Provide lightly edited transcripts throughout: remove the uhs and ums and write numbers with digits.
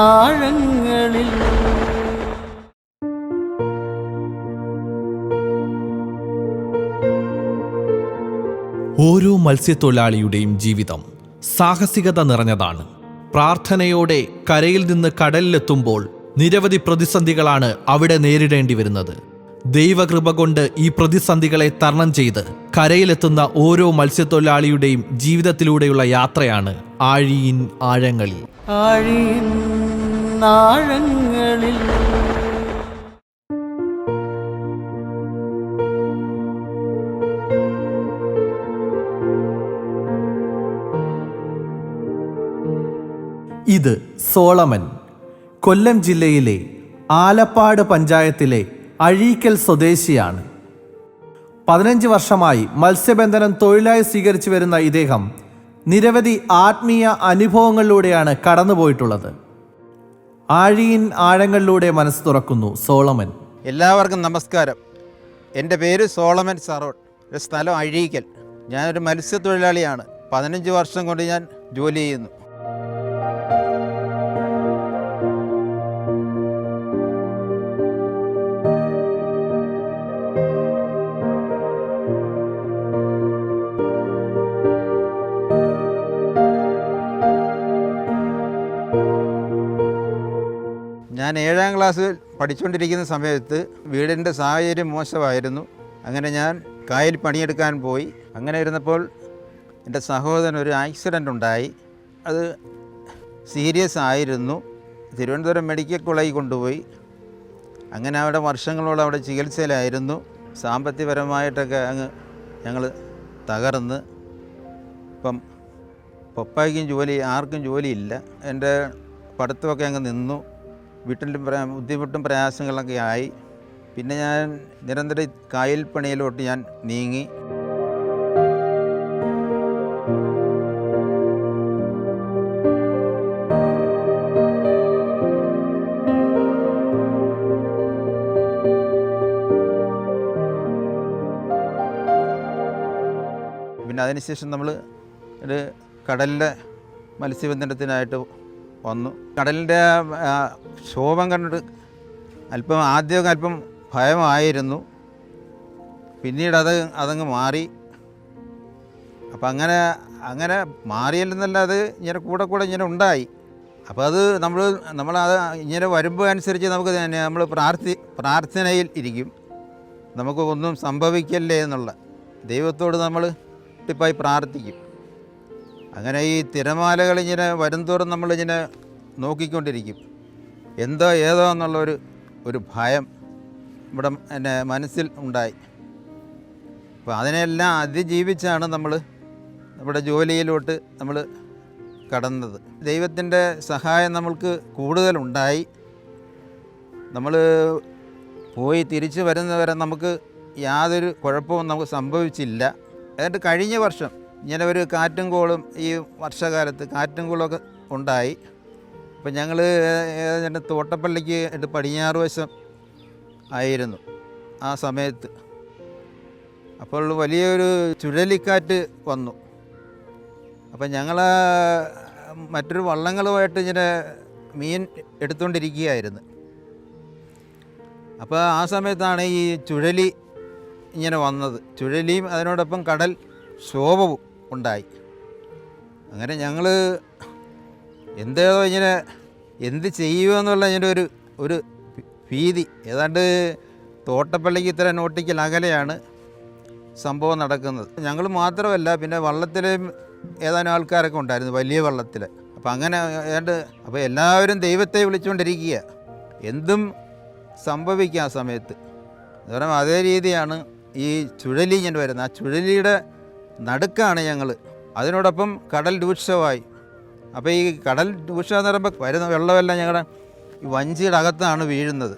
ആഴങ്ങളിൽ. ഓരോ മത്സ്യത്തൊഴിലാളിയുടെയും ജീവിതം സാഹസികത നിറഞ്ഞതാണ്. പ്രാർത്ഥനയോടെ കരയിൽ നിന്ന് കടലിലെത്തുമ്പോൾ നിരവധി പ്രതിസന്ധികളാണ് അവിടെ നേരിടേണ്ടി വരുന്നത്. ദൈവകൃപ കൊണ്ട് ഈ പ്രതിസന്ധികളെ തരണം ചെയ്ത് കരയിലെത്തുന്ന ഓരോ മത്സ്യത്തൊഴിലാളിയുടെയും ജീവിതത്തിലൂടെയുള്ള യാത്രയാണ് ആഴിയിൻ ആഴങ്ങളിൽ. ആഴിയിൻ ആഴങ്ങളിൽ. ഇത് സോളമൻ കൊല്ലം ജില്ലയിലെ ആലപ്പാട് പഞ്ചായത്തിലെ അഴീക്കൽ സ്വദേശിയാണ്. 15 വർഷമായി മത്സ്യബന്ധനം തൊഴിലായി സ്വീകരിച്ചു വരുന്ന ഇദ്ദേഹം നിരവധി ആത്മീയ അനുഭവങ്ങളിലൂടെയാണ് കടന്നുപോയിട്ടുള്ളത്. ആഴിയിൻ ആഴങ്ങളിലൂടെ മനസ്സ് തുറക്കുന്നു സോളമൻ. എല്ലാവർക്കും നമസ്കാരം. എൻ്റെ പേര് സോളമൻ സറോട്ട്. ഒരു സ്ഥലം അഴീക്കൽ. ഞാനൊരു മത്സ്യത്തൊഴിലാളിയാണ്. 15 വർഷം കൊണ്ട് ഞാൻ ജോലി ചെയ്യുന്നു. ഞാൻ 7ാം ക്ലാസ്സിൽ പഠിച്ചുകൊണ്ടിരിക്കുന്ന സമയത്ത് വീടിൻ്റെ സാഹചര്യം മോശമായിരുന്നു. അങ്ങനെ ഞാൻ കായൽ പണിയെടുക്കാൻ പോയി. അങ്ങനെ ഇരുന്നപ്പോൾ എൻ്റെ സഹോദരൻ ഒരു ആക്സിഡൻ്റ് ഉണ്ടായി. അത് സീരിയസ് ആയിരുന്നു. തിരുവനന്തപുരം മെഡിക്കൽ കോളേജിൽ കൊണ്ടുപോയി. അങ്ങനെ അവിടെ വർഷങ്ങളോളം അവിടെ ചികിത്സയിലായിരുന്നു. സാമ്പത്തികപരമായിട്ടൊക്കെ ഞങ്ങൾ തകർന്ന്. ഇപ്പം പപ്പായ്ക്കും ആർക്കും ജോലിയില്ല. എൻ്റെ പഠിത്തമൊക്കെ അങ്ങ് നിന്നു. വീട്ടിൽ ബുദ്ധിമുട്ടും പ്രയാസങ്ങളൊക്കെ ആയി. പിന്നെ ഞാൻ നിരന്തരം കായൽ പണിയിലോട്ട് ഞാൻ നീങ്ങി. പിന്നെ അതിനുശേഷം നമ്മൾ ഒരു കടലിലെ മത്സ്യബന്ധനത്തിനായിട്ട് വന്നു. കടലിൻ്റെ ശോഭം കണ്ടിട്ട് ആദ്യമൊക്കെ അല്പം ഭയമായിരുന്നു. പിന്നീട് അതങ്ങ് മാറി. അപ്പം അങ്ങനെ മാറിയില്ലെന്നല്ല, അത് ഇങ്ങനെ കൂടെ ഇങ്ങനെ ഉണ്ടായി. അപ്പോൾ അത് നമ്മളത് ഇങ്ങനെ വരുമ്പോൾ അനുസരിച്ച് നമുക്ക് തന്നെ നമ്മൾ പ്രാർത്ഥനയിൽ ഇരിക്കും. നമുക്ക് ഒന്നും സംഭവിക്കല്ലേ എന്നുള്ള ദൈവത്തോട് നമ്മൾ ടിപ്പായി പ്രാർത്ഥിക്കും. അങ്ങനെ ഈ തിരമാലകൾ ഇങ്ങനെ വരുംതോറും നമ്മളിങ്ങനെ നോക്കിക്കൊണ്ടിരിക്കും. ഏതോ എന്നുള്ളൊരു ഭയം ഇവിടെ എൻ്റെ മനസ്സിൽ ഉണ്ടായി. അപ്പോൾ അതിനെല്ലാം അതിജീവിച്ചാണ് നമ്മുടെ ജോലിയിലോട്ട് നമ്മൾ കടന്നത്. ദൈവത്തിൻ്റെ സഹായം നമ്മൾക്ക് കൂടുതലുണ്ടായി. നമ്മൾ പോയി തിരിച്ചു വരുന്നവരെ നമുക്ക് യാതൊരു കുഴപ്പവും നമുക്ക് സംഭവിച്ചില്ല. എന്നിട്ട് കഴിഞ്ഞ വർഷം ഇങ്ങനെ ഒരു കാറ്റും കോളും, ഈ വർഷകാലത്ത് കാറ്റും കോളൊക്കെ ഉണ്ടായി. അപ്പം ഞങ്ങൾ തോട്ടപ്പള്ളിക്ക് പടിഞ്ഞാറ് വശം ആയിരുന്നു ആ സമയത്ത്. അപ്പോൾ വലിയൊരു ചുഴലിക്കാറ്റ് വന്നു. അപ്പം ഞങ്ങൾ മറ്റൊരു വള്ളങ്ങളുമായിട്ട് ഇങ്ങനെ മീൻ എടുത്തുകൊണ്ടിരിക്കുകയായിരുന്നു. അപ്പോൾ ആ സമയത്താണ് ഈ ചുഴലി ഇങ്ങനെ വന്നത്. ചുഴലിയും അതിനോടൊപ്പം കടൽ ക്ഷോഭവും ഉണ്ടായി. അങ്ങനെ ഞങ്ങൾ ഇങ്ങനെ എന്ത് ചെയ്യുമെന്നുള്ള ഇങ്ങനെ ഒരു ഭീതി. ഏതാണ്ട് തോട്ടപ്പള്ളിക്ക് ഇത്ര നോട്ടിക്കൽ അകലെയാണ് സംഭവം നടക്കുന്നത്. ഞങ്ങൾ മാത്രമല്ല, പിന്നെ വള്ളത്തിലും ഏതാനും ആൾക്കാരൊക്കെ ഉണ്ടായിരുന്നു, വലിയ വള്ളത്തിൽ. അപ്പം അങ്ങനെ അപ്പോൾ എല്ലാവരും ദൈവത്തെ വിളിച്ചുകൊണ്ടിരിക്കുക. എന്തും സംഭവിക്കുക ആ സമയത്ത്. കാരണം അതേ രീതിയാണ് ഈ ചുഴലി ഇങ്ങനെ വരുന്നത്. ആ ചുഴലിയുടെ നടുക്കാണ് ഞങ്ങൾ. അതിനോടൊപ്പം കടൽ രൂക്ഷമായി. അപ്പോൾ ഈ കടൽ രൂക്ഷമെന്ന് പറയുമ്പോൾ വരുന്ന വെള്ളമെല്ലാം ഞങ്ങളുടെ ഈ വഞ്ചിയുടെ അകത്താണ് വീഴുന്നത്.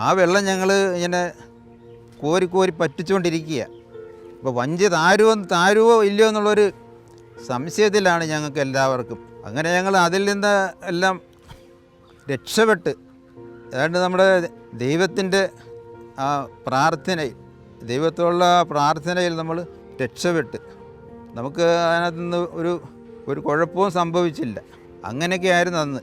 ആ വെള്ളം ഞങ്ങൾ ഇങ്ങനെ കോരി പറ്റിച്ചുകൊണ്ടിരിക്കുക. അപ്പോൾ വഞ്ചി താരുവോ ഇല്ലയോ എന്നുള്ളൊരു സംശയത്തിലാണ് ഞങ്ങൾക്ക് എല്ലാവർക്കും. അങ്ങനെ ഞങ്ങൾ അതിൽ നിന്ന് എല്ലാം രക്ഷപ്പെട്ട്, ഏതാണ്ട് നമ്മുടെ ദൈവത്തിൻ്റെ ആ പ്രാർത്ഥനയിൽ, ദൈവത്തോടുള്ള പ്രാർത്ഥനയിൽ നമ്മൾ രക്ഷപ്പെട്ട്, നമുക്ക് അതിനകത്തുനിന്ന് ഒരു കുഴപ്പവും സംഭവിച്ചില്ല. അങ്ങനെയൊക്കെയായിരുന്നു അന്ന്.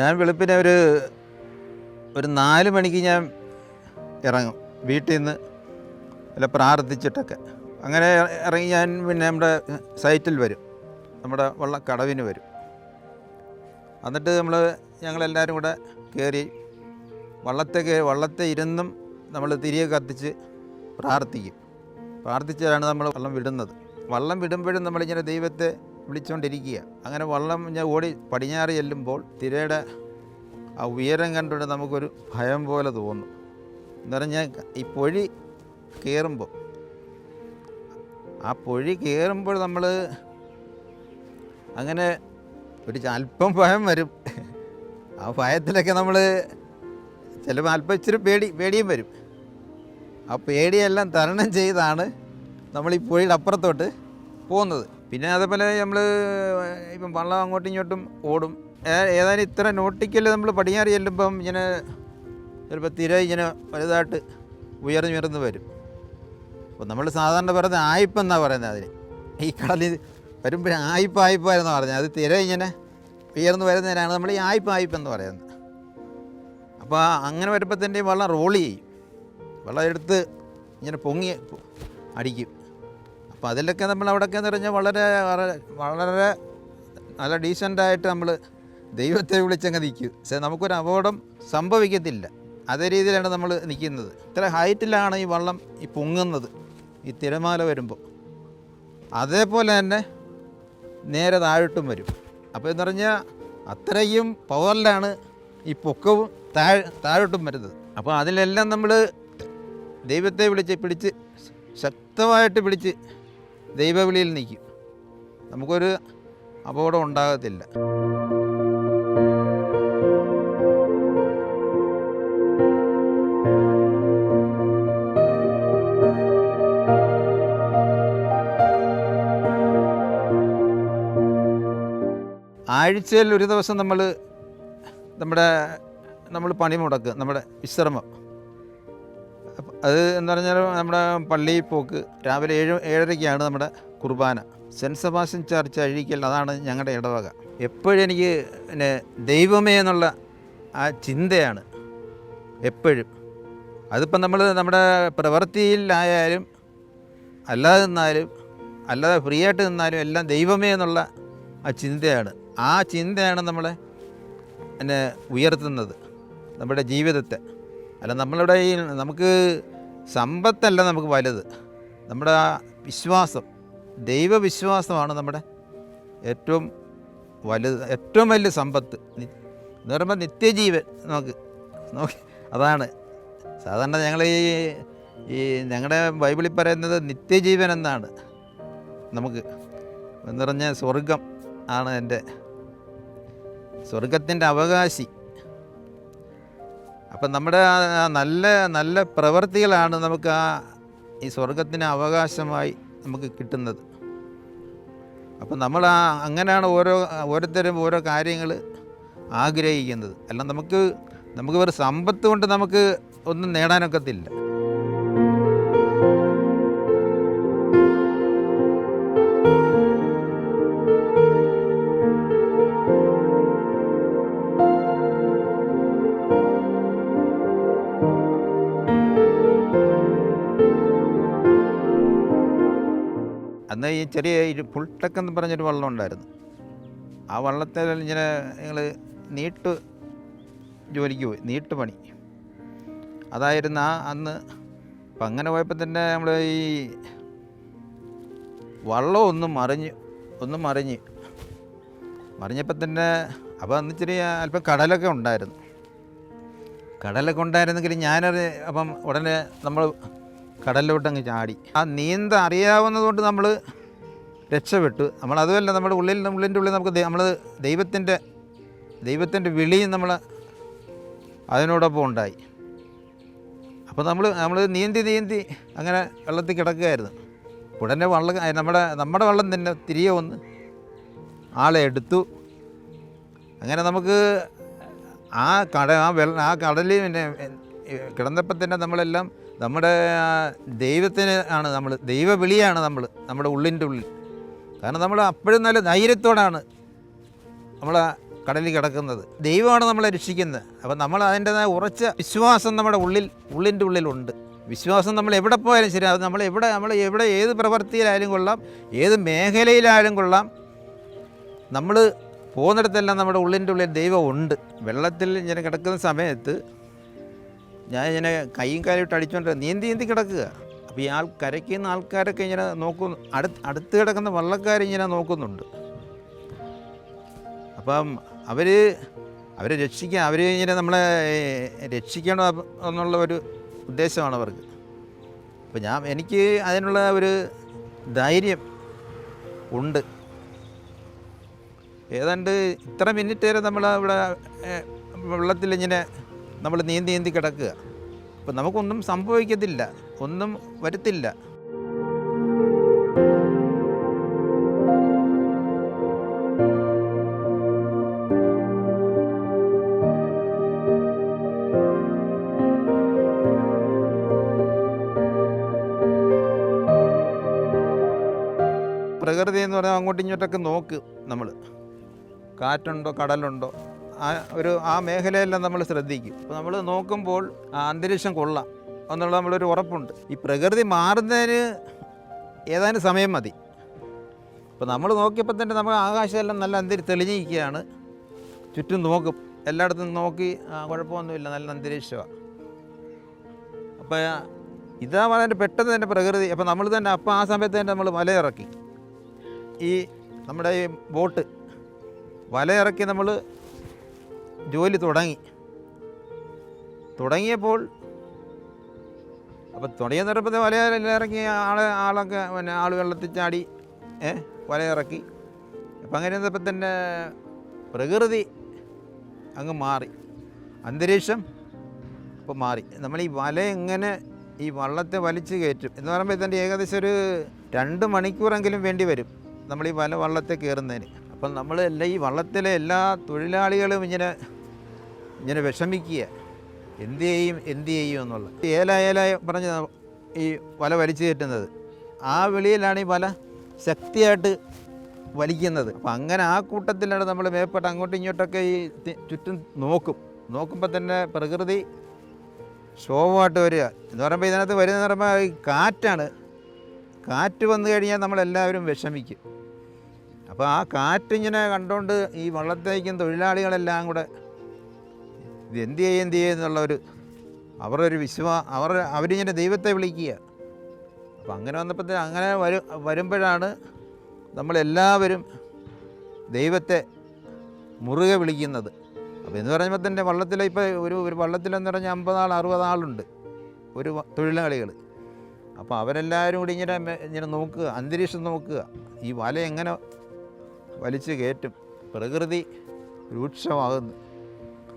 ഞാൻ വെളുപ്പിനെ ഒരു 4 മണിക്ക് ഞാൻ ഇറങ്ങും വീട്ടിൽ നിന്ന് അല്ല പ്രാർത്ഥിച്ചിട്ടൊക്കെ. അങ്ങനെ ഇറങ്ങി ഞാൻ പിന്നെ നമ്മുടെ സൈറ്റിൽ വരും, നമ്മുടെ വള്ളക്കടവിന് വരും. എന്നിട്ട് ഞങ്ങളെല്ലാവരും കൂടെ കയറി വള്ളത്തെ ഇരുന്നും നമ്മൾ തിരികെ കത്തിച്ച് പ്രാർത്ഥിച്ചാണ് നമ്മൾ വള്ളം വിടുന്നത്. വള്ളം വിടുമ്പോഴും നമ്മളിങ്ങനെ ദൈവത്തെ വിളിച്ചുകൊണ്ടിരിക്കുക. അങ്ങനെ വള്ളം ഞാൻ ഓടി പടിഞ്ഞാറ് ചെല്ലുമ്പോൾ തിരയുടെ ആ ഉയരം കണ്ടുകൊണ്ട് നമുക്കൊരു ഭയം പോലെ തോന്നും. എന്ന് പറഞ്ഞാൽ ഈ പൊഴി കയറുമ്പോൾ നമ്മൾ അങ്ങനെ അല്പം ഭയം വരും. ആ ഭയത്തിലൊക്കെ നമ്മൾ ചിലപ്പോൾ അല്പം ഇച്ചിരി പേടിയും വരും. ആ പേടിയെല്ലാം തരണം ചെയ്താണ് നമ്മൾ ഈ പുഴയുടെ അപ്പുറത്തോട്ട് പോകുന്നത്. പിന്നെ അതേപോലെ നമ്മൾ ഇപ്പം വള്ളം അങ്ങോട്ടും ഇങ്ങോട്ടും ഓടും. ഏതായാലും ഇത്ര നോട്ടിക്കൽ നമ്മൾ പടിഞ്ഞാറ് ചെല്ലുമ്പം ഇങ്ങനെ ചിലപ്പോൾ തിര ഇങ്ങനെ വലുതായിട്ട് ഉയർന്നു വരും. അപ്പോൾ നമ്മൾ സാധാരണ പറയുന്നത് ആയിപ്പെന്നാണ് പറയുന്നത്. അതിന് ഈ കടലിൽ വരുമ്പോൾ ആയിപ്പായെന്ന് പറഞ്ഞത്, അത് തിര ഇങ്ങനെ ഉയർന്നു വരുന്നതിനാണ് നമ്മൾ ഈ ആയിപ്പെന്ന് പറയുന്നത്. അപ്പോൾ അങ്ങനെ വരുമ്പോൾ തന്നെ വെള്ളം റോൾ ചെയ്യും, വെള്ളം എടുത്ത് ഇങ്ങനെ പൊങ്ങി അടിക്കും. അപ്പോൾ അതിലൊക്കെ നമ്മൾ അവിടെയൊക്കെ എന്ന് പറഞ്ഞാൽ വളരെ വളരെ നല്ല ഡീസൻ്റായിട്ട് നമ്മൾ ദൈവത്തെ വിളിച്ചങ്ങ് നിൽക്കും. പക്ഷേ നമുക്കൊരു അപകടം സംഭവിക്കത്തില്ല. അതേ രീതിയിലാണ് നമ്മൾ നിൽക്കുന്നത്. ഇത്ര ഹൈറ്റിലാണ് ഈ വള്ളം ഈ പൊങ്ങുന്നത്, ഈ തിരമാല വരുമ്പോൾ. അതേപോലെ തന്നെ നേരെ താഴോട്ടും വരും. അപ്പോൾ എന്ന് പറഞ്ഞാൽ അത്രയും പവറിലാണ് ഈ പൊക്കവും താഴോട്ടും വരുന്നത്. അപ്പോൾ അതിലെല്ലാം നമ്മൾ ദൈവത്തെ പിടിച്ച് ശക്തമായിട്ട് പിടിച്ച് ദൈവവിളിയിൽ നിൽക്കും. നമുക്കൊരു അപകടം ഉണ്ടാകത്തില്ല. ആഴ്ചയിൽ ഒരു ദിവസം നമ്മൾ പണി മുടക്കുക, നമ്മുടെ വിശ്രമം. അത് എന്ന് പറഞ്ഞാൽ നമ്മുടെ പള്ളിയിൽ പോക്ക്. രാവിലെ 7:30 നമ്മുടെ കുർബാന. സെൻറ്റ് സെബാസ്റ്റ്യൻ ചർച്ച് അഴീക്കൽ, അതാണ് ഞങ്ങളുടെ ഇടവക. എപ്പോഴും എനിക്ക് പിന്നെ ദൈവമേ എന്നുള്ള ആ ചിന്തയാണ് എപ്പോഴും. അതിപ്പം നമ്മുടെ പ്രവൃത്തിയിലായാലും അല്ലാതെ ഫ്രീ ആയിട്ട് നിന്നാലും എല്ലാം ദൈവമേ എന്നുള്ള ആ ചിന്തയാണ്. ആ ചിന്തയാണ് നമ്മളെ പിന്നെ ഉയർത്തുന്നത്, നമ്മുടെ ജീവിതത്തെ. അല്ല, നമ്മളുടെ ഈ നമുക്ക് സമ്പത്തല്ല നമുക്ക് വലുത്, നമ്മുടെ ആ വിശ്വാസം, ദൈവവിശ്വാസമാണ് നമ്മുടെ ഏറ്റവും വലിയ സമ്പത്ത്. എന്ന് പറയുമ്പോൾ നിത്യജീവൻ നോക്കി അതാണ് സാധാരണ ഞങ്ങൾ ഈ ഞങ്ങളുടെ ബൈബിളിൽ പറയുന്നത് നിത്യജീവൻ എന്നാണ്. നമുക്ക് എന്ന് പറഞ്ഞാൽ സ്വർഗം ആണ് സ്വർഗത്തിൻ്റെ അവകാശി. അപ്പം നമ്മുടെ നല്ല പ്രവൃത്തികളാണ് നമുക്ക് ഈ സ്വർഗത്തിന് അവകാശമായി നമുക്ക് കിട്ടുന്നത്. അപ്പം നമ്മൾ അങ്ങനെയാണ് ഓരോരുത്തരും ഓരോ കാര്യങ്ങൾ ആഗ്രഹിക്കുന്നത്. അല്ല, നമുക്ക് ഒരു സമ്പത്ത് കൊണ്ട് നമുക്ക് ഒന്നും നേടാനൊക്കത്തില്ല. അന്ന് ഈ ചെറിയ ഫുൾടെക്ക് എന്ന് പറഞ്ഞൊരു വള്ളം ഉണ്ടായിരുന്നു. ആ വള്ളത്തിൽ ഇങ്ങനെ ഞങ്ങൾ ജോലിക്ക് പോയി, നീട്ടുപണി അതായിരുന്നു അന്ന്. അപ്പം അങ്ങനെ പോയപ്പോൾ തന്നെ നമ്മൾ ഈ വള്ളം ഒന്നും മറിഞ്ഞപ്പോൾ തന്നെ അപ്പോൾ അന്ന് ഇച്ചിരി അല്പം കടലൊക്കെ ഉണ്ടായിരുന്നെങ്കിൽ അപ്പം ഉടനെ നമ്മൾ കടലിലോട്ടങ്ങ് ചാടി. ആ നീന്താൻ അറിയാവുന്നത് കൊണ്ട് നമ്മൾ രക്ഷപ്പെട്ടു. അതുമല്ല, നമ്മുടെ ഉള്ളിൻ്റെ ഉള്ളിൽ നമ്മൾ ദൈവത്തിൻ്റെ വിളിയും നമ്മൾ അതിനോടൊപ്പം ഉണ്ടായി. അപ്പോൾ നമ്മൾ നീന്തി അങ്ങനെ വെള്ളത്തിൽ കിടക്കുകയായിരുന്നു. ഉടനെ നമ്മുടെ വള്ളം തന്നെ തിരികെ വന്ന് ആളെ എടുത്തു. അങ്ങനെ നമുക്ക് ആ കടലിൽ പിന്നെ കിടന്നപ്പോൾ തന്നെ നമ്മളെല്ലാം നമ്മുടെ ദൈവവിളിയാണ് നമ്മുടെ ഉള്ളിൻ്റെ ഉള്ളിൽ. കാരണം നമ്മൾ അപ്പോഴും നല്ല ധൈര്യത്തോടാണ് നമ്മൾ കടലിൽ കിടക്കുന്നത്. ദൈവമാണ് നമ്മളെ രക്ഷിക്കുന്നത്. അപ്പം നമ്മൾ അതിൻ്റെതായ ഉറച്ച വിശ്വാസം നമ്മുടെ ഉള്ളിൻ്റെ ഉള്ളിലുണ്ട്. വിശ്വാസം നമ്മൾ എവിടെ പോയാലും ശരി, അത് നമ്മൾ എവിടെ ഏത് പ്രവൃത്തിയിലായാലും കൊള്ളാം, ഏത് മേഖലയിലായാലും കൊള്ളാം, നമ്മൾ പോകുന്നിടത്തെല്ലാം നമ്മുടെ ഉള്ളിൻ്റെ ഉള്ളിൽ ദൈവം ഉണ്ട്. വെള്ളത്തിൽ ഇങ്ങനെ കിടക്കുന്ന സമയത്ത് ഞാൻ ഇങ്ങനെ കൈയും കാലിട്ട് അടിച്ചുകൊണ്ട് നീന്തി കിടക്കുക. അപ്പോൾ ഈ കരയ്ക്കുന്ന ആൾക്കാരൊക്കെ ഇങ്ങനെ നോക്കുന്നു, അടുത്ത് കിടക്കുന്ന വള്ളക്കാരിങ്ങനെ നോക്കുന്നുണ്ട്. അപ്പം അവരെ രക്ഷിക്കാൻ, ഇങ്ങനെ നമ്മളെ രക്ഷിക്കണം എന്നുള്ള ഒരു ഉദ്ദേശമാണ് അവർക്ക്. അപ്പോൾ എനിക്ക് അതിനുള്ള ഒരു ധൈര്യം ഉണ്ട്. ഏതാണ്ട് ഇത്ര മിനിറ്റ് വരെ നമ്മൾ ഇവിടെ വെള്ളത്തിലിങ്ങനെ നമ്മൾ നീന്തി കിടക്കുക. അപ്പം നമുക്കൊന്നും സംഭവിക്കത്തില്ല, ഒന്നും വരത്തില്ല. പ്രകൃതി എന്ന് പറഞ്ഞാൽ അങ്ങോട്ടും ഇങ്ങോട്ടൊക്കെ നോക്ക് നമ്മൾ, കാറ്റുണ്ടോ കടലുണ്ടോ ആ മേഖലയെല്ലാം നമ്മൾ ശ്രദ്ധിക്കും. അപ്പോൾ നമ്മൾ നോക്കുമ്പോൾ ആ അന്തരീക്ഷം കൊള്ളാം എന്നുള്ള നമ്മളൊരു ഉറപ്പുണ്ട്. ഈ പ്രകൃതി മാറുന്നതിന് ഏതാനും സമയം മതി. അപ്പോൾ നമ്മൾ നോക്കിയപ്പോൾ തന്നെ നമുക്ക് ആകാശമെല്ലാം നല്ല തെളിഞ്ഞിരിക്കുകയാണ്. ചുറ്റും നോക്കും, എല്ലായിടത്തും നോക്കി കുഴപ്പമൊന്നുമില്ല, നല്ല അന്തരീക്ഷമാണ്. അപ്പോൾ ഇതാ വളരെ പെട്ടെന്ന് തന്നെ പ്രകൃതി. അപ്പോൾ നമ്മൾ തന്നെ ആ സമയത്ത് തന്നെ നമ്മൾ വലയിറക്കി, ഈ നമ്മുടെ ഈ ബോട്ട് വലയിറക്കി നമ്മൾ ജോലി തുടങ്ങിയപ്പോൾ അപ്പോൾ തുടങ്ങിയ നേരത്തെ വലയിറക്കി ആളൊക്കെ ആൾ വെള്ളത്തിൽ ചാടി വലയിറക്കി. അപ്പം അങ്ങനെ ഇരുന്നപ്പോൾ തന്നെ പ്രകൃതി അങ്ങ് മാറി, അന്തരീക്ഷം ഇപ്പോൾ മാറി. നമ്മൾ ഈ വല എങ്ങനെ ഈ വള്ളത്തെ വലിച്ചു കയറ്റും എന്ന് പറയുമ്പോൾ തന്നെ ഏകദേശം ഒരു 2 മണിക്കൂറെങ്കിലും വേണ്ടി വരും നമ്മൾ ഈ വള്ളത്തെ കയറുന്നതിന്. അപ്പം നമ്മളെല്ലാം ഈ വള്ളത്തിലെ എല്ലാ തൊഴിലാളികളും ഇങ്ങനെ വിഷമിക്കുക, എന്ത് ചെയ്യും എന്നുള്ളത്. ഏല പറഞ്ഞ് ഈ വല വലിച്ചു കയറ്റുന്നത്, ആ വെളിയിലാണ് ഈ വല ശക്തിയായിട്ട് വലിക്കുന്നത്. അപ്പം അങ്ങനെ ആ കൂട്ടത്തിലാണ് നമ്മൾ മേപ്പെട്ട് അങ്ങോട്ടും ഇങ്ങോട്ടൊക്കെ ഈ ചുറ്റും നോക്കുമ്പോൾ തന്നെ പ്രകൃതി ശോഭമായിട്ട് വരിക എന്ന് പറയുമ്പോൾ ഇതിനകത്ത് വരുന്നതെന്ന് പറയുമ്പോൾ ഈ കാറ്റാണ്. കാറ്റ് വന്നു കഴിഞ്ഞാൽ നമ്മളെല്ലാവരും വിഷമിക്കും. അപ്പോൾ ആ കാറ്റിങ്ങനെ കണ്ടുകൊണ്ട് ഈ വള്ളത്തേക്കും തൊഴിലാളികളെല്ലാം കൂടെ ഇത് എന്ത് ചെയ്യുമെന്നുള്ളൊരു അവരൊരു അവരിങ്ങനെ ദൈവത്തെ വിളിക്കുക. അപ്പം അങ്ങനെ വന്നപ്പോൾ അങ്ങനെ വരുമ്പോഴാണ് നമ്മളെല്ലാവരും ദൈവത്തെ മുറുകെ വിളിക്കുന്നത്. അപ്പോൾ എന്ന് പറയുമ്പോൾ തന്നെ വള്ളത്തിൽ ഇപ്പോൾ ഒരു വള്ളത്തിലെന്ന് പറഞ്ഞാൽ 50 ആൾ 60 ആളുണ്ട് ഒരു തൊഴിലാളികൾ. അപ്പോൾ അവരെല്ലാവരും കൂടി ഇങ്ങനെ നോക്കുക, അന്തരീക്ഷം നോക്കുക, ഈ വല എങ്ങനെ വലിച്ചു കയറ്റും. പ്രകൃതി രൂക്ഷമാകുന്നു.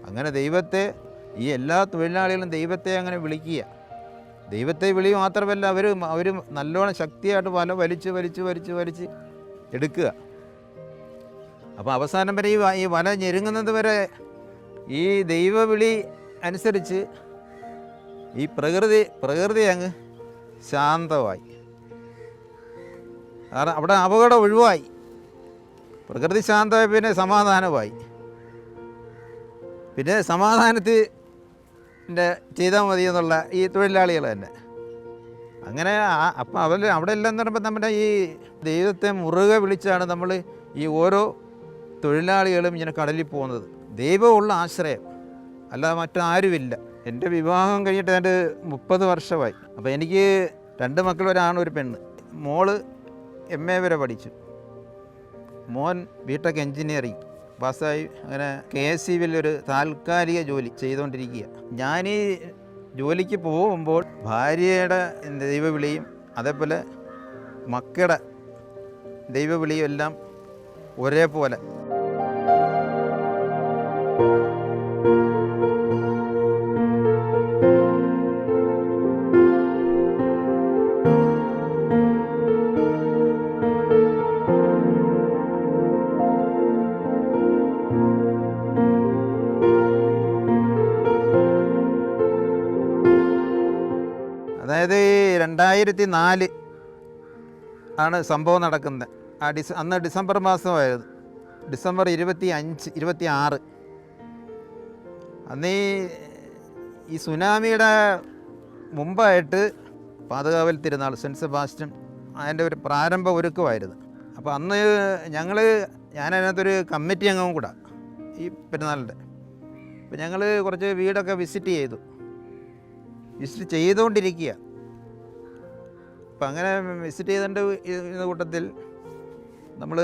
അങ്ങനെ ദൈവത്തെ, ഈ എല്ലാ തൊഴിലാളികളും ദൈവത്തെ അങ്ങനെ വിളിക്കുക. ദൈവത്തെ വിളി മാത്രമല്ല, അവർ നല്ലോണം ശക്തിയായിട്ട് വല വലിച്ച് എടുക്കുക. അപ്പോൾ അവസാനം വരെ ഈ വല ഞെരുങ്ങുന്നത് വരെ ഈ ദൈവവിളി അനുസരിച്ച് ഈ പ്രകൃതി അങ്ങ് ശാന്തമായി. കാരണം അവിടെ അപകടം ഒഴിവായി, പ്രകൃതി ശാന്തമായി, പിന്നെ സമാധാനമായി. പിന്നെ സമാധാനത്തിൻ്റെ ചെയ്താൽ മതി എന്നുള്ള ഈ തൊഴിലാളികൾ തന്നെ. അങ്ങനെ അപ്പം അവിടെ എല്ലാം എന്ന് പറയുമ്പോൾ നമ്മുടെ ഈ ദൈവത്തെ മുറുകെ വിളിച്ചാണ് നമ്മൾ ഈ ഓരോ തൊഴിലാളികളും ഇങ്ങനെ കടലിൽ പോകുന്നത്. ദൈവമുള്ള ആശ്രയം, അല്ലാതെ മറ്റാരുമില്ല. എൻ്റെ വിവാഹം കഴിഞ്ഞിട്ട് ഏതാണ്ട് 30 വർഷമായി. അപ്പോൾ എനിക്ക് 2 മക്കൾ, ഒരാണ് ഒരു പെണ്ണ്. മോള് MA വരെ പഠിച്ചു, മോൻ BTech എൻജിനീയറിങ് പാസ്സായി. അങ്ങനെ KSEBിൽ ഒരു താൽക്കാലിക ജോലി ചെയ്തുകൊണ്ടിരിക്കുക. ഞാനീ ജോലിക്ക് പോകുമ്പോൾ ഭാര്യയുടെ ദൈവവിളിയും അതേപോലെ മക്കളുടെ ദൈവവിളിയും എല്ലാം ഒരേപോലെ. അതായത് 2004 ആണ് സംഭവം നടക്കുന്നത്. അന്ന് ഡിസംബർ മാസമായിരുന്നു. ഡിസംബർ 26 അന്ന് ഈ സുനാമിയുടെ മുമ്പായിട്ട് പാതുകാവൽ തിരുനാൾ സെൻറ്റ് സെബാസ്റ്റ്യൻ അതിൻ്റെ ഒരു പ്രാരംഭ ഒരുക്കമായിരുന്നു. അപ്പോൾ അന്ന് ഞാനതിനകത്തൊരു കമ്മിറ്റി അംഗവും കൂടെ ഈ പെരുന്നാളിൻ്റെ. അപ്പോൾ ഞങ്ങൾ കുറച്ച് വീടൊക്കെ വിസിറ്റ് ചെയ്തുകൊണ്ടിരിക്കുക. അപ്പം അങ്ങനെ വിസിറ്റ് ചെയ്തുകൊണ്ട് കൂട്ടത്തിൽ നമ്മൾ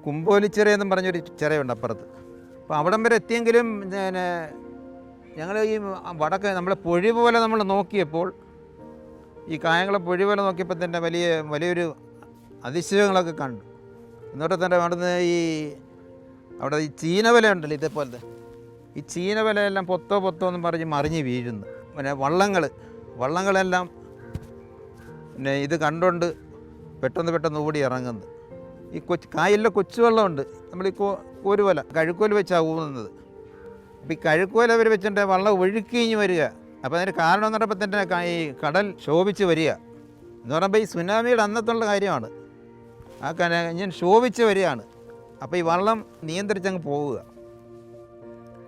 കുമ്പോലിച്ചിറയെന്നും പറഞ്ഞൊരു ചിറയുണ്ട് അപ്പുറത്ത്. അപ്പോൾ അവിടം വരെ എത്തിയെങ്കിലും ഞങ്ങൾ ഈ വടക്ക് നമ്മളെ പൊഴി പോലെ നമ്മൾ നോക്കിയപ്പോൾ, ഈ കായംകുളം പൊഴി പോലെ നോക്കിയപ്പോൾ തന്നെ വലിയൊരു അതിശയങ്ങളൊക്കെ കണ്ടു. എന്നിട്ട് തന്നെ അവിടുന്ന് അവിടെ ഈ ചീനവല ഉണ്ടല്ലോ, ഇതേപോലത്തെ ഈ ചീനവലയെല്ലാം പൊത്തോ എന്നും പറഞ്ഞ് മറിഞ്ഞ് വീഴുന്നു. പിന്നെ വള്ളങ്ങളെല്ലാം പിന്നെ ഇത് കണ്ടുകൊണ്ട് പെട്ടെന്ന് ഓടി ഇറങ്ങുന്നു. ഈ കായലിലെ കൊച്ചുവെള്ളമുണ്ട്, നമ്മൾ ഈ കോരുവല കഴുക്കോല് വെച്ചാണ് ഊന്നുന്നത്. അപ്പോൾ ഈ കഴുക്കോല അവർ വെച്ചിട്ട് വള്ളം ഒഴുക്കിഞ്ഞ് വരിക. അപ്പോൾ അതിന് കാരണം എന്ന് പറയുമ്പോൾ തന്നെ ഈ കടൽ ശോഭിച്ച് വരിക എന്ന് പറയുമ്പോൾ ഈ സുനാമിയുടെ അന്നത്തുള്ള കാര്യമാണ്. ആ ഞാൻ ശോഭിച്ച് വരികയാണ്. അപ്പോൾ ഈ വള്ളം നിയന്ത്രിച്ചങ്ങ് പോവുക.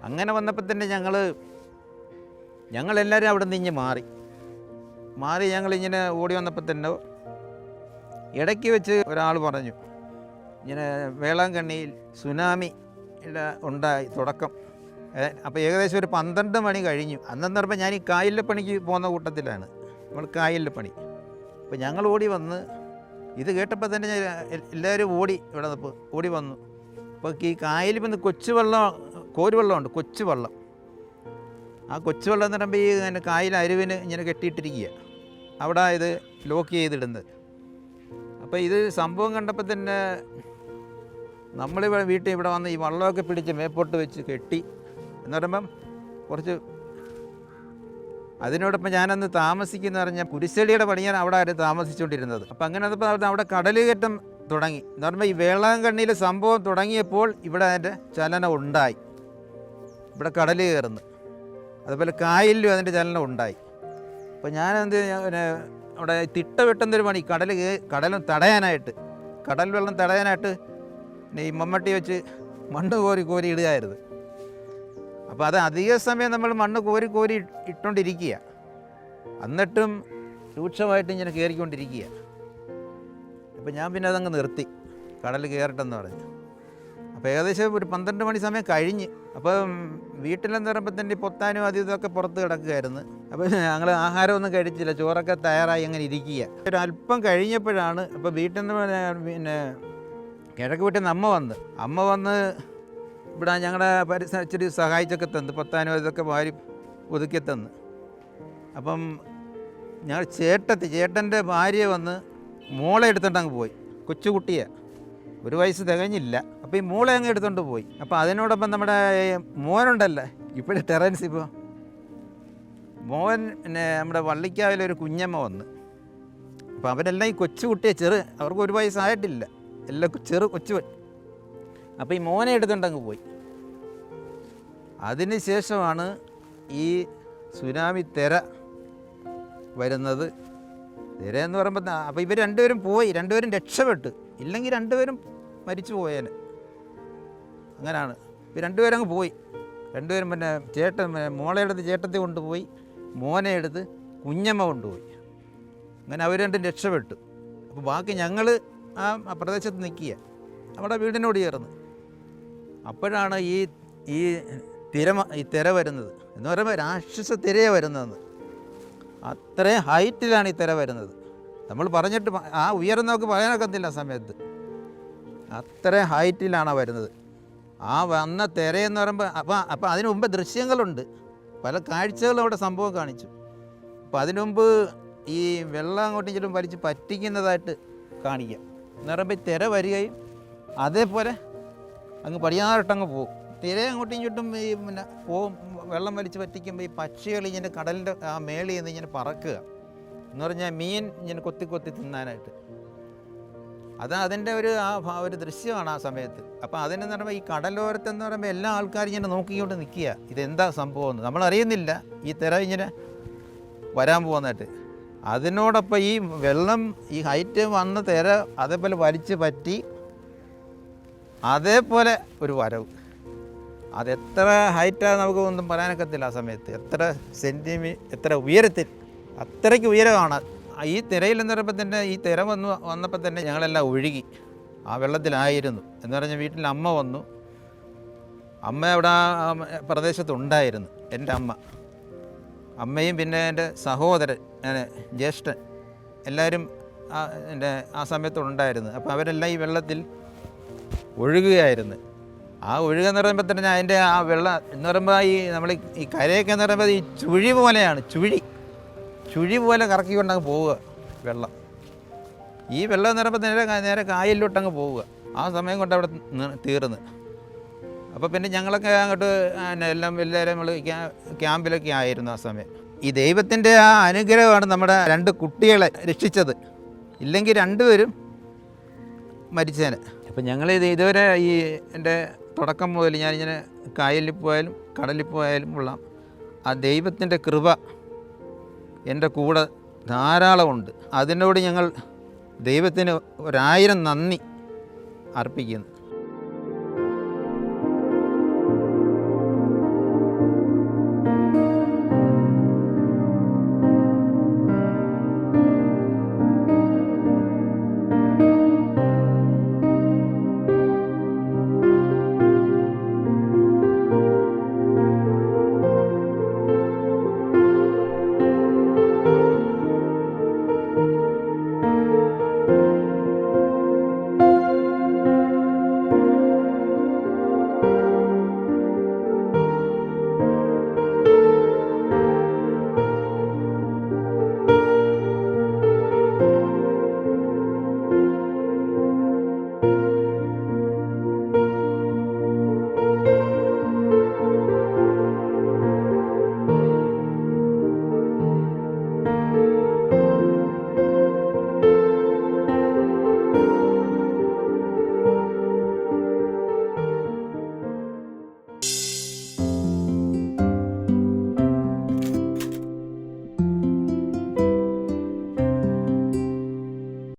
അങ്ങനെ വന്നപ്പോൾ തന്നെ ഞങ്ങളെല്ലാവരും അവിടെ നിന്ന് മാറി ഞങ്ങളിങ്ങനെ ഓടി വന്നപ്പോൾ തന്നെ ഇടയ്ക്ക് വെച്ച് ഒരാൾ പറഞ്ഞു, ഇങ്ങനെ വേളാങ്കണ്ണിയിൽ സുനാമി ഉണ്ടായി തുടക്കം. അപ്പോൾ ഏകദേശം ഒരു 12 മണി കഴിഞ്ഞു. അന്നെന്ന് പറയുമ്പോൾ ഞാൻ ഈ കായലിലെ പണിക്ക് പോകുന്ന കൂട്ടത്തിലാണ്, നമ്മൾ കായലിലെ പണി. അപ്പോൾ ഞങ്ങൾ ഓടി വന്ന് ഇത് കേട്ടപ്പോൾ തന്നെ എല്ലാവരും ഓടി വന്നു. അപ്പോൾ ഈ കായലിൽ വന്ന് കോരുവെള്ളമുണ്ട്, കൊച്ചുവെള്ളം. ആ കൊച്ചുവെള്ളം എന്ന് പറയുമ്പോൾ ഈ കായൽ അരുവിന് ഇങ്ങനെ കെട്ടിയിട്ടിരിക്കുക, അവിടെ ഇത് ലോക്ക് ചെയ്തിടുന്നത്. അപ്പോൾ ഇത് സംഭവം കണ്ടപ്പോൾ തന്നെ നമ്മളിവിടെ വീട്ടിൽ ഇവിടെ വന്ന് ഈ വള്ളമൊക്കെ പിടിച്ച് മേപ്പോട്ട് വെച്ച് കെട്ടി എന്ന് പറയുമ്പം കുറച്ച് അതിനോടൊപ്പം ഞാനന്ന് താമസിക്കുന്ന പറഞ്ഞാൽ കുരിശടിയുടെ പണിയാണ് അവിടെ ആരും താമസിച്ചുകൊണ്ടിരുന്നത്. അപ്പം അങ്ങനെ വന്നപ്പോൾ അവിടെ കടൽ കയറ്റം തുടങ്ങി എന്ന് പറയുമ്പോൾ ഈ വേളാങ്കണ്ണിയിൽ സംഭവം തുടങ്ങിയപ്പോൾ ഇവിടെ അതിൻ്റെ ചലനം ഉണ്ടായി. ഇവിടെ കടൽ കയറുന്നു, അതുപോലെ കായലിലും അതിൻ്റെ ചലനം ഉണ്ടായി. അപ്പോൾ അവിടെ തിട്ട വെട്ടുന്നൊരു പണി കടൽ വെള്ളം തടയാനായിട്ട് ഈ മമ്മട്ടി വെച്ച് മണ്ണ് കോരി ഇടുകയായിരുന്നു. അപ്പോൾ അത് അധിക സമയം നമ്മൾ മണ്ണ് കോരി ഇട്ടുകൊണ്ടിരിക്കുക. എന്നിട്ടും രൂക്ഷമായിട്ട് ഇങ്ങനെ കയറിക്കൊണ്ടിരിക്കുക. അപ്പോൾ ഞാൻ പിന്നെ അതങ്ങ് നിർത്തി, കടൽ കയറട്ടെന്ന് പറഞ്ഞു. അപ്പോൾ ഏകദേശം ഒരു 12 മണി സമയം കഴിഞ്ഞ്. അപ്പം വീട്ടിലെന്ന് പറയുമ്പോൾ തന്നെ പൊത്താനും ഇതൊക്കെ പുറത്ത് കിടക്കുകയായിരുന്നു. അപ്പോൾ ഞങ്ങൾ ആഹാരമൊന്നും കഴിച്ചില്ല, ചോറൊക്കെ തയ്യാറായി അങ്ങനെ ഇരിക്കുക. ഒരു അല്പം കഴിഞ്ഞപ്പോഴാണ് അപ്പോൾ വീട്ടിൽ നിന്ന് പിന്നെ കിഴക്ക് വീട്ടിൽ നിന്ന് അമ്മ വന്ന് ഇവിടെ ഞങ്ങളുടെ പരിസരം ഇച്ചിരി സഹായിച്ചൊക്കെ തന്നു, പൊത്താനും ഇതൊക്കെ വാരി ഒതുക്കി തന്നു. അപ്പം ഞങ്ങൾ ചേട്ടൻ്റെ ഭാര്യ വന്ന് മോളെ എടുത്തോണ്ടങ്ങ് പോയി. കൊച്ചുകുട്ടിയെ 1 വയസ്സ് തികഞ്ഞില്ല. അപ്പോൾ ഈ മോളെ അങ്ങ് എടുത്തോണ്ട് പോയി. അപ്പോൾ അതിനോടൊപ്പം നമ്മുടെ മോനുണ്ടല്ലോ ഇപ്പോഴും ടെറൻസ്, ഇപ്പോൾ മോൻ പിന്നെ നമ്മുടെ വള്ളിക്കാവിലൊരു കുഞ്ഞമ്മ വന്ന്. അപ്പോൾ അവരെല്ലാം ഈ കൊച്ചുകുട്ടിയെ അവർക്ക് 1 വയസ്സായിട്ടില്ല, എല്ലാം കൊച്ചു. അപ്പോൾ ഈ മോനെ എടുത്തോണ്ടങ്ങ് പോയി. അതിന് ശേഷമാണ് ഈ സുനാമി തിര വരുന്നത്. തിര എന്ന് പറയുമ്പോൾ അപ്പോൾ ഇവർ രണ്ടുപേരും രക്ഷപ്പെട്ടു, ഇല്ലെങ്കിൽ രണ്ടുപേരും മരിച്ചു പോയേനെ. അങ്ങനെയാണ്. ഇവർ രണ്ടുപേരും അങ്ങ് പോയി. രണ്ടുപേരും പിന്നെ മോളെ എടുത്ത് ചേട്ടത്തെ കൊണ്ടുപോയി, മോനെ എടുത്ത് കുഞ്ഞമ്മ കൊണ്ടുപോയി. അങ്ങനെ അവർ രണ്ടും രക്ഷപ്പെട്ടു. അപ്പോൾ ബാക്കി ഞങ്ങൾ ആ പ്രദേശത്ത് നിൽക്കുക, അവിടെ വീടിനോട് ചേർന്ന്. അപ്പോഴാണ് ഈ തിര വരുന്നത് എന്ന് പറയുമ്പോൾ രാക്ഷസ തിരയാണ് വരുന്നതെന്ന്. അത്രയും ഹൈറ്റിലാണ് ഈ തിര വരുന്നത്. നമ്മൾ പറഞ്ഞിട്ട് ആ ഉയർന്നവർക്ക് പറയാനൊക്കത്തില്ല ആ സമയത്ത്. അത്രയും ഹൈറ്റിലാണ് വരുന്നത്. ആ വന്ന തിരയെന്ന് പറയുമ്പോൾ അപ്പോൾ അതിനു മുമ്പ് ദൃശ്യങ്ങളുണ്ട്, പല കാഴ്ചകളും അവിടെ സംഭവം കാണിച്ചു. അപ്പോൾ അതിനു മുമ്പ് ഈ വെള്ളം അങ്ങോട്ടും വലിച്ച് പറ്റിക്കുന്നതായിട്ട് കാണിക്കാം. എന്ന് പറയുമ്പോൾ ഈ തിര വരികയും അതേപോലെ അങ്ങ് പടിഞ്ഞാറോട്ടങ്ങ് പോകും. തിര അങ്ങോട്ടും ഇങ്ങോട്ടും പിന്നെ വെള്ളം വലിച്ച് പറ്റിക്കുമ്പോൾ ഈ പക്ഷികൾ ഇങ്ങനെ കടലിൻ്റെ ആ മേളിൽ നിന്ന് ഇങ്ങനെ പറക്കുക എന്ന് പറഞ്ഞാൽ മീൻ ഇങ്ങനെ കൊത്തി തിന്നാനായിട്ട്. അതിൻ്റെ ഒരു ദൃശ്യമാണ് ആ സമയത്ത്. അപ്പോൾ അതിനെന്ന് പറയുമ്പോൾ ഈ കടലോരത്തെന്ന് പറയുമ്പോൾ എല്ലാ ആൾക്കാരും ഇങ്ങനെ നോക്കിക്കൊണ്ട് നിൽക്കുക, ഇതെന്താ സംഭവം എന്ന്. നമ്മളറിയുന്നില്ല ഈ തിര ഇങ്ങനെ വരാൻ പോകുന്നതായിട്ട്. അതിനോടൊപ്പം ഈ വെള്ളം ഈ ഹൈറ്റ് വന്ന തിര അതേപോലെ വലിച്ച് പറ്റി അതേപോലെ ഒരു വരവ്. അതെത്ര ഹൈറ്റാണ് നമുക്ക് ഒന്നും പറയാനൊക്കത്തില്ല. ആ സമയത്ത് എത്ര ഉയരത്തിൽ, അത്രയ്ക്ക് ഉയരമാണ്. ഈ തിരയിൽ എന്ന് പറയുമ്പോൾ തന്നെ, ഈ തിര വന്നപ്പോൾ തന്നെ ഞങ്ങളെല്ലാം ഒഴുകി ആ വെള്ളത്തിലായിരുന്നു. എന്ന് പറഞ്ഞാൽ വീട്ടിൽ അമ്മ വന്നു. അമ്മ അവിടെ ആ പ്രദേശത്തുണ്ടായിരുന്നു. എൻ്റെ അമ്മയും പിന്നെ എൻ്റെ സഹോദരൻ, ജ്യേഷ്ഠൻ, എല്ലാവരും ആ സമയത്തുണ്ടായിരുന്നു. അപ്പോൾ അവരെല്ലാം ഈ വെള്ളത്തിൽ ഒഴുകുകയായിരുന്നു. ആ ഒഴുക എന്ന് പറയുമ്പോൾ തന്നെ അതിൻ്റെ ആ വെള്ളം എന്ന് പറയുമ്പോൾ നമ്മൾ ഈ കരയൊക്കെ എന്ന് പറയുമ്പോൾ ഈ ചുഴി പോലെയാണ്. ചുഴി പോലെ കറക്കിക്കൊണ്ടങ്ങ് പോവുക വെള്ളം. ഈ വെള്ളം എന്ന് പറയുമ്പോൾ നേരെ കായലിലോട്ടങ്ങ് പോവുക. ആ സമയം കൊണ്ട് അവിടെ തീർന്ന്. അപ്പോൾ പിന്നെ ഞങ്ങളൊക്കെ അങ്ങോട്ട് എല്ലാവരും നമ്മൾ ക്യാമ്പിലൊക്കെ ആയിരുന്നു ആ സമയം. ഈ ദൈവത്തിൻ്റെ ആ അനുഗ്രഹമാണ് നമ്മുടെ 2 കുട്ടികളെ രക്ഷിച്ചത്. ഇല്ലെങ്കിൽ 2 പേരും മരിച്ചേനെ. അപ്പം ഇതുവരെ എൻ്റെ തുടക്കം മുതൽ ഞാനിങ്ങനെ കായലിൽ പോയാലും കടലിൽ പോയാലും ഉള്ള ആ ദൈവത്തിൻ്റെ കൃപ എൻ്റെ കൂടെ ധാരാളമുണ്ട്. അതിനോട് ഞങ്ങൾ ദൈവത്തിന് 1000 നന്ദി അർപ്പിക്കുന്നു.